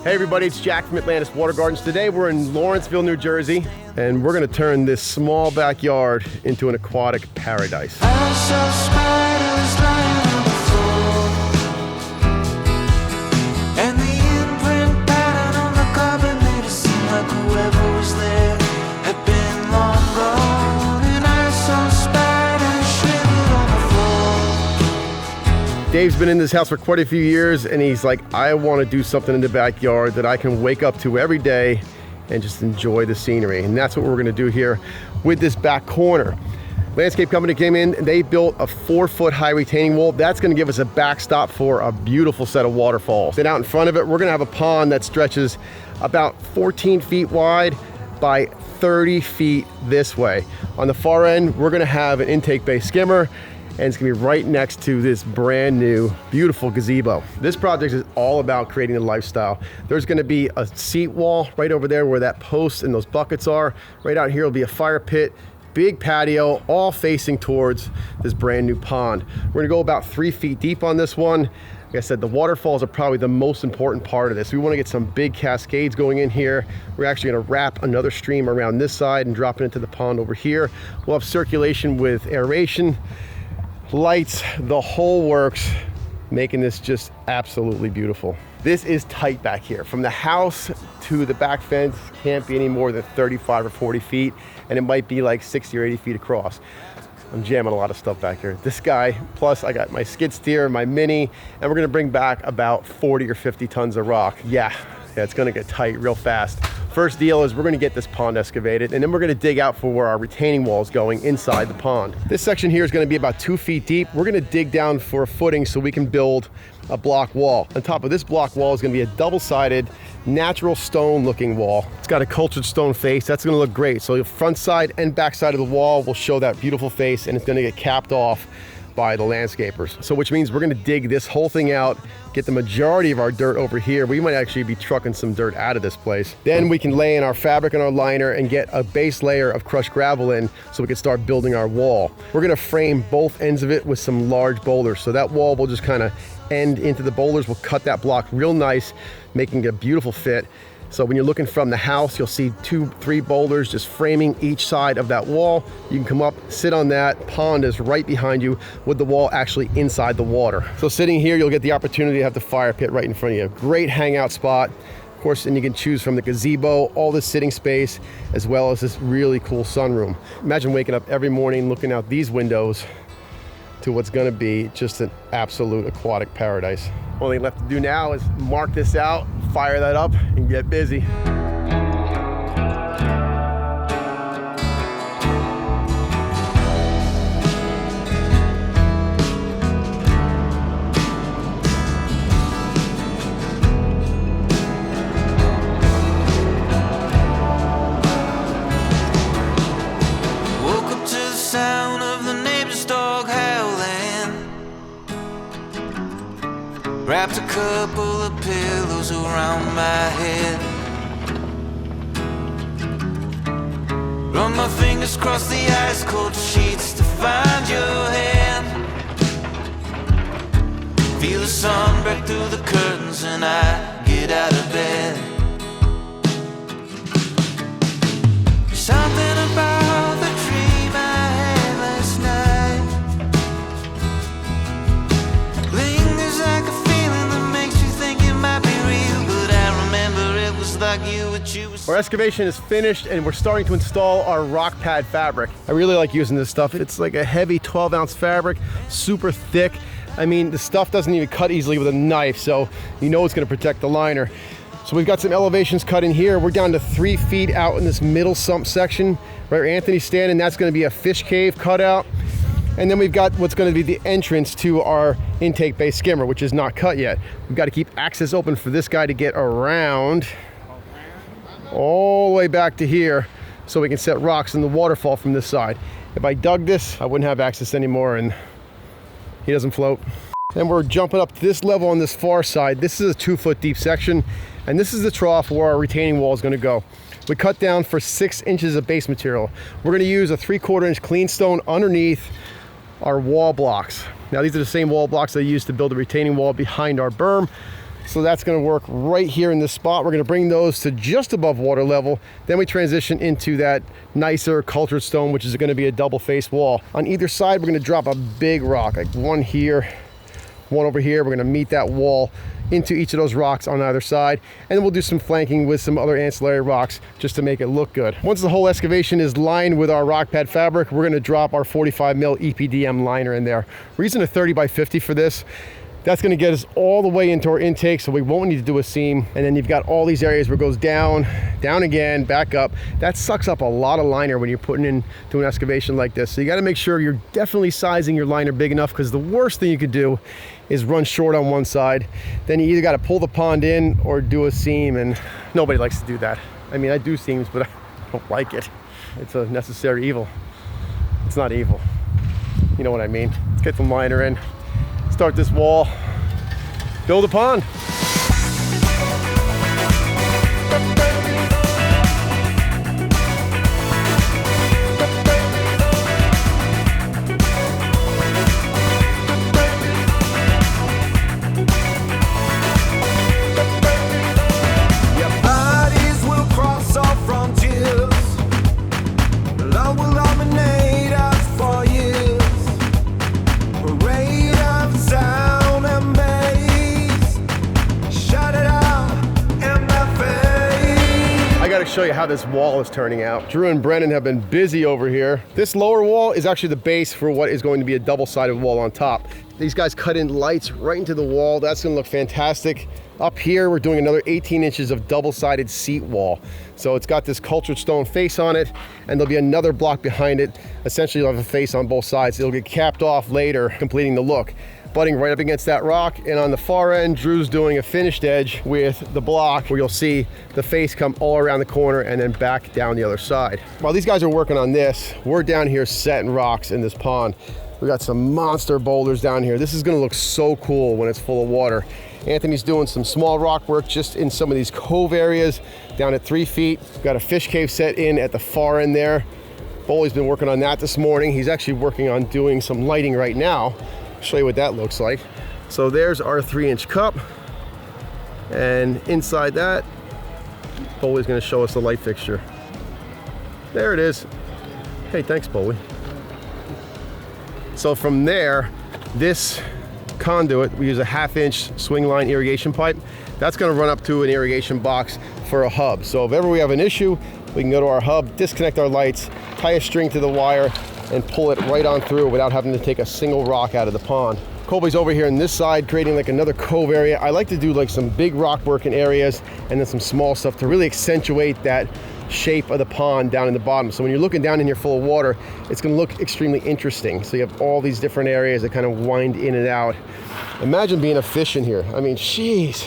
Hey everybody, it's Jack from Atlantis Water Gardens. Today we're in Lawrenceville, New Jersey, and we're gonna turn this small backyard into an aquatic paradise. I saw spiders lying on the floor, and the imprint pattern on the carpet made it seem like whoever was there had been long gone. And I saw spiders shriveled on the floor. Dave's been in this house for quite a few years, and he's like, I want to do something in the backyard that I can wake up to every day and just enjoy the scenery. And that's what we're gonna do here with this back corner. Landscape company came in and they built a 4-foot high retaining wall. That's gonna give us a backstop for a beautiful set of waterfalls. Then out in front of it, we're gonna have a pond that stretches about 14 feet wide by 30 feet this way. On the far end, we're gonna have an intake-based skimmer, and it's gonna be right next to this brand new, beautiful gazebo. This project is all about creating a lifestyle. There's gonna be a seat wall right over there where that post and those buckets are. Right out here will be a fire pit, big patio, all facing towards this brand new pond. We're gonna go about 3 feet deep on this one. Like I said, the waterfalls are probably the most important part of this. We wanna get some big cascades going in here. We're actually gonna wrap another stream around this side and drop it into the pond over here. We'll have circulation with aeration, lights, the whole works, making this just absolutely beautiful. This is tight back here. From the house to the back fence can't be any more than 35 or 40 feet, and it might be like 60 or 80 feet across. I'm jamming a lot of stuff back here. This guy, plus I got my skid steer, my mini, and we're gonna bring back about 40 or 50 tons of rock. Yeah, it's gonna get tight real fast. First deal is we're gonna get this pond excavated, and then we're gonna dig out for where our retaining wall is going inside the pond. This section here is gonna be about 2 feet deep. We're gonna dig down for a footing so we can build a block wall. On top of this block wall is gonna be a double-sided, natural stone looking wall. It's got a cultured stone face. That's gonna look great. So the front side and back side of the wall will show that beautiful face, and it's gonna get capped off by the landscapers. So which means we're gonna dig this whole thing out, get the majority of our dirt over here. We might actually be trucking some dirt out of this place. Then we can lay in our fabric and our liner and get a base layer of crushed gravel in so we can start building our wall. We're gonna frame both ends of it with some large boulders. So that wall will just kind of end into the boulders. We'll cut that block real nice, making a beautiful fit. So when you're looking from the house, you'll see 2-3 boulders just framing each side of that wall. You can come up, sit on that. Pond is right behind you with the wall actually inside the water. So sitting here, you'll get the opportunity to have the fire pit right in front of you. Great hangout spot. Of course, and you can choose from the gazebo, all this sitting space, as well as this really cool sunroom. Imagine waking up every morning looking out these windows to what's gonna be just an absolute aquatic paradise. Only left to do now is mark this out, fire that up, and get busy. Woke up to the sound of the neighbor's dog howling. Wrapped a couple of pillows around my head. Run my fingers across the ice cold sheets to find your hand. Feel the sun break through the curtains and I get out of bed. Something about the dream I had last night lingers like a feeling that makes you think it might be real, but I remember it was like you were choosing. Our excavation is finished and we're starting to install our rock pad fabric. I really like using this stuff. It's like a heavy 12-ounce fabric, super thick. I mean, the stuff doesn't even cut easily with a knife, so you know it's gonna protect the liner. So we've got some elevations cut in here. We're down to 3 feet out in this middle sump section, right where Anthony's standing. That's gonna be a fish cave cutout. And then we've got what's gonna be the entrance to our intake-based skimmer, which is not cut yet. We've got to keep access open for this guy to get around all the way back to here so we can set rocks in the waterfall from this side. If I dug this, I wouldn't have access anymore and he doesn't float. Then we're jumping up to this level on this far side. This is a 2-foot deep section, and this is the trough where our retaining wall is gonna go. We cut down for 6 inches of base material. We're gonna use a 3/4 inch clean stone underneath our wall blocks. Now these are the same wall blocks I used to build the retaining wall behind our berm. So that's going to work right here in this spot. We're going to bring those to just above water level. Then we transition into that nicer cultured stone, which is going to be a double face wall. On either side, we're going to drop a big rock, like one here, one over here. We're going to meet that wall into each of those rocks on either side, and then we'll do some flanking with some other ancillary rocks just to make it look good. Once the whole excavation is lined with our rock pad fabric, we're going to drop our 45 mil EPDM liner in there. We're using a 30 by 50 for this. That's going to get us all the way into our intake, so we won't need to do a seam. And then you've got all these areas where it goes down, down again, back up. That sucks up a lot of liner when you're putting into an excavation like this. So you got to make sure you're definitely sizing your liner big enough, because the worst thing you could do is run short on one side. Then you either got to pull the pond in or do a seam, and nobody likes to do that. I mean, I do seams, but I don't like it. It's a necessary evil. It's not evil. You know what I mean? Let's get some liner in. Start this wall, build a pond. Show you how this wall is turning out. Drew and Brennan have been busy over here. This lower wall is actually the base for what is going to be a double-sided wall on top. These guys cut in lights right into the wall. That's gonna look fantastic. Up here, we're doing another 18 inches of double-sided seat wall. So it's got this cultured stone face on it, and there'll be another block behind it. Essentially, you'll have a face on both sides. It'll get capped off later, completing the look. Butting right up against that rock, and on the far end, Drew's doing a finished edge with the block where you'll see the face come all around the corner and then back down the other side. While these guys are working on this, we're down here setting rocks in this pond. We got some monster boulders down here. This is gonna look so cool when it's full of water. Anthony's doing some small rock work just in some of these cove areas down at 3 feet. Got a fish cave set in at the far end there. Boley's been working on that this morning. He's actually working on doing some lighting right now. Show you what that looks like. So there's our 3-inch cup, and inside that, Boley's going to show us the light fixture. There it is. Hey, thanks, Boley. So from there, this conduit, we use a 1/2-inch swing line irrigation pipe. That's going to run up to an irrigation box for a hub. So if ever we have an issue, we can go to our hub, disconnect our lights, tie a string to the wire, and pull it right on through without having to take a single rock out of the pond. Colby's over here on this side creating like another cove area. I like to do like some big rock work in areas and then some small stuff to really accentuate that shape of the pond down in the bottom. So when you're looking down in here full of water, it's gonna look extremely interesting. So you have all these different areas that kind of wind in and out. Imagine being a fish in here. I mean, jeez.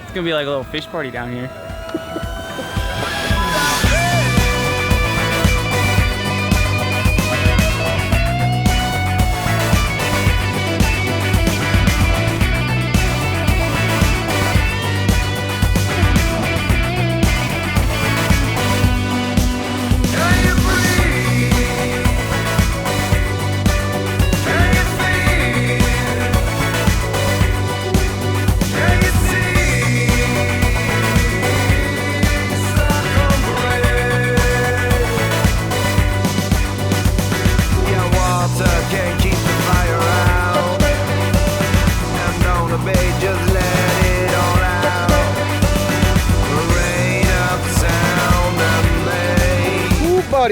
It's gonna be like a little fish party down here.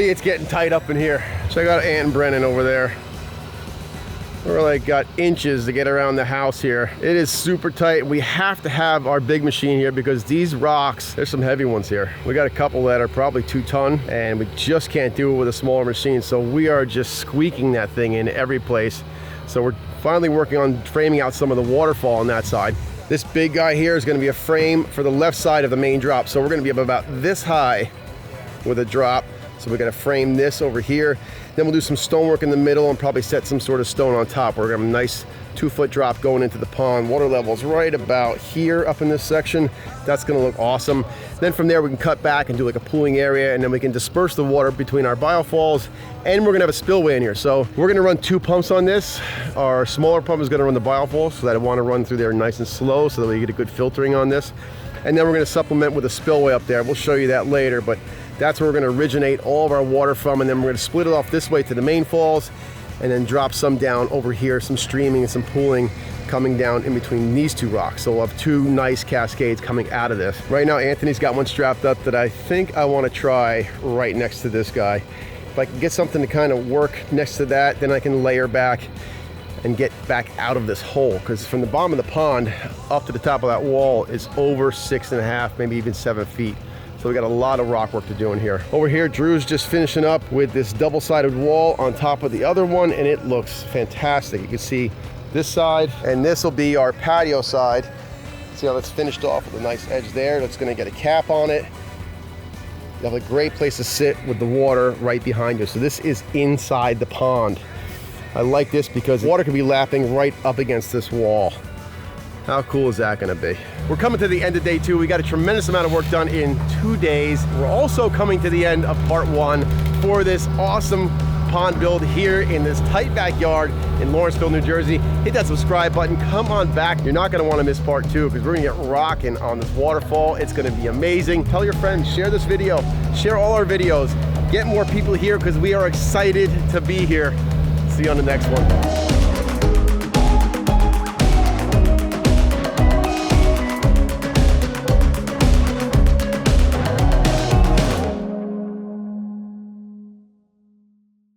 It's getting tight up in here. Check out Ant and Brennan over there. We're like got inches to get around the house here. It is super tight. We have to have our big machine here because these rocks, there's some heavy ones here. We got a couple that are probably 2 ton and we just can't do it with a smaller machine. So we are just squeaking that thing in every place. So we're finally working on framing out some of the waterfall on that side. This big guy here is going to be a frame for the left side of the main drop. So we're going to be up about this high with a drop. So we're gonna frame this over here. Then we'll do some stonework in the middle and probably set some sort of stone on top. We're gonna have a nice 2-foot drop going into the pond. Water level's right about here up in this section. That's gonna look awesome. Then from there we can cut back and do like a pooling area, and then we can disperse the water between our biofalls, and we're gonna have a spillway in here. So we're gonna run 2 pumps on this. Our smaller pump is gonna run the biofalls, so that I wanna run through there nice and slow so that we get a good filtering on this. And then we're gonna supplement with a spillway up there. We'll show you that later, but that's where we're gonna originate all of our water from, and then we're gonna split it off this way to the main falls, and then drop some down over here, some streaming and some pooling coming down in between these 2 rocks. So we'll have 2 nice cascades coming out of this. Right now, Anthony's got one strapped up that I think I wanna try right next to this guy. If I can get something to kind of work next to that, then I can layer back and get back out of this hole, because from the bottom of the pond up to the top of that wall is over 6.5, maybe even 7 feet. So we got a lot of rock work to do in here. Over here, Drew's just finishing up with this double-sided wall on top of the other one, and it looks fantastic. You can see this side, and this will be our patio side. See how that's finished off with a nice edge there. That's gonna get a cap on it. You have a great place to sit with the water right behind you. So this is inside the pond. I like this because water can be lapping right up against this wall. How cool is that gonna be? We're coming to the end of day 2. We got a tremendous amount of work done in 2 days. We're also coming to the end of part 1 for this awesome pond build here in this tight backyard in Lawrenceville, New Jersey. Hit that subscribe button, come on back. You're not gonna wanna miss part 2 because we're gonna get rocking on this waterfall. It's gonna be amazing. Tell your friends, share this video, share all our videos. Get more people here because we are excited to be here. See you on the next one.